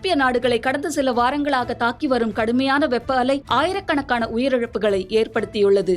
ஐரோப்பிய நாடுகளை கடந்த சில வாரங்களாக தாக்கி வரும் கடுமையான வெப்ப அலை ஆயிரக்கணக்கான உயிரிழப்புகளை ஏற்படுத்தியுள்ளது.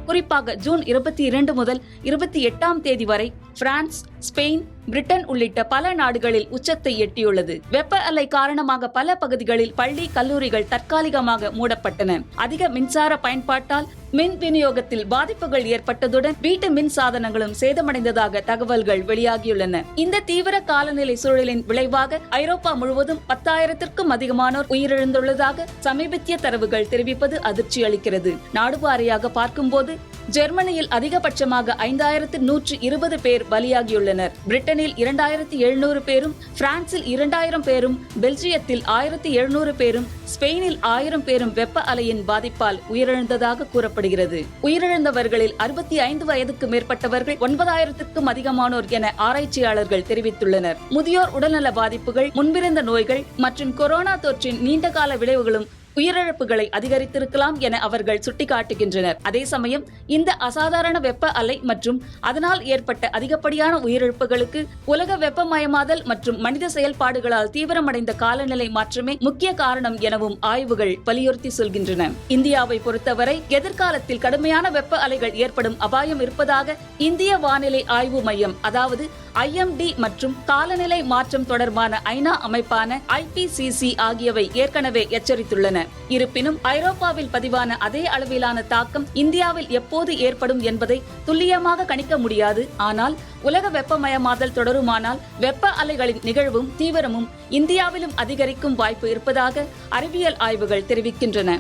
குறிப்பாக ஜூன் 22 முதல் 28ஆம் தேதி வரை பிரான்ஸ், ஸ்பெயின், பிரிட்டன் உள்ளிட்ட பல நாடுகளில் உச்சத்தை எட்டியுள்ளது. வெப்ப அலை காரணமாக பல பகுதிகளில் பள்ளி, கல்லூரிகள் தற்காலிகமாக மூடப்பட்டன. அதிக மின்சார பயன்பாட்டால் மின் விநியோகத்தில் பாதிப்புகள் ஏற்பட்டதுடன் வீட்டு மின் சாதனங்களும் சேதமடைந்ததாக தகவல்கள் வெளியாகியுள்ளன. இந்த தீவிர காலநிலை சூழலின் விளைவாக ஐரோப்பா முழுவதும் 10,000க்கும் அதிகமானோர் உயிரிழந்துள்ளதாக சமீபத்திய தரவுகள் தெரிவிப்பது அதிர்ச்சி அளிக்கிறது. நாடு வாரியாக பார்க்கும்போது ஜெர்மனியில் அதிகபட்சமாக 5,120 பேர் பலியாகியுள்ளனர். பிரிட்டனில் 2,700 பேரும், பிரான்சில் 2,000 பேரும், பெல்ஜியத்தில் 1,700 பேரும், ஸ்பெயினில் 1000 பேரும் வெப்ப அலையின் பாதிப்பால் உயிரிழந்ததாக கூறப்படுகிறது. உயிரிழந்தவர்களில் 65 வயதுக்கு மேற்பட்டவர்கள் 9,000க்கும் அதிகமானோர் என ஆராய்ச்சியாளர்கள் தெரிவித்துள்ளனர். முதியோர் உடல்நல பாதிப்புகள், முன்பிருந்த நோய்கள் மற்றும் கொரோனா தொற்றின் நீண்டகால விளைவுகளும் உயிரிழப்புகளை அதிகரித்திருக்கலாம் என அவர்கள் சுட்டிக்காட்டுகின்றனர். அதே சமயம் இந்த அசாதாரண வெப்ப அலை மற்றும் அதனால் ஏற்பட்ட அதிகப்படியான உயிரிழப்புகளுக்கு உலக வெப்பமயமாதல் மற்றும் மனித செயல்பாடுகளால் தீவிரமடைந்த காலநிலை மாற்றமே முக்கிய காரணம் எனவும் ஆய்வுகள் வலியுறுத்தி சொல்கின்றன. இந்தியாவை பொறுத்தவரை எதிர்காலத்தில் கடுமையான வெப்ப அலைகள் ஏற்படும் அபாயம் இருப்பதாக இந்திய வானிலை ஆய்வு மையம், அதாவது IMD மற்றும் காலநிலை மாற்றம் தொடர்பான ஐநா அமைப்பான IPCC ஆகியவை ஏற்கனவே எச்சரித்துள்ளன. இருப்பினும் ஐரோப்பாவில் பதிவான அதே அளவிலான தாக்கம் இந்தியாவில் எப்போது ஏற்படும் என்பதை துல்லியமாக கணிக்க முடியாது. ஆனால் உலக வெப்பமயமாதல் தொடருமானால் வெப்ப அலைகளின் நிகழ்வும் தீவிரமும் இந்தியாவிலும் அதிகரிக்கும் வாய்ப்பு இருப்பதாக அறிவியல் ஆய்வுகள் தெரிவிக்கின்றன.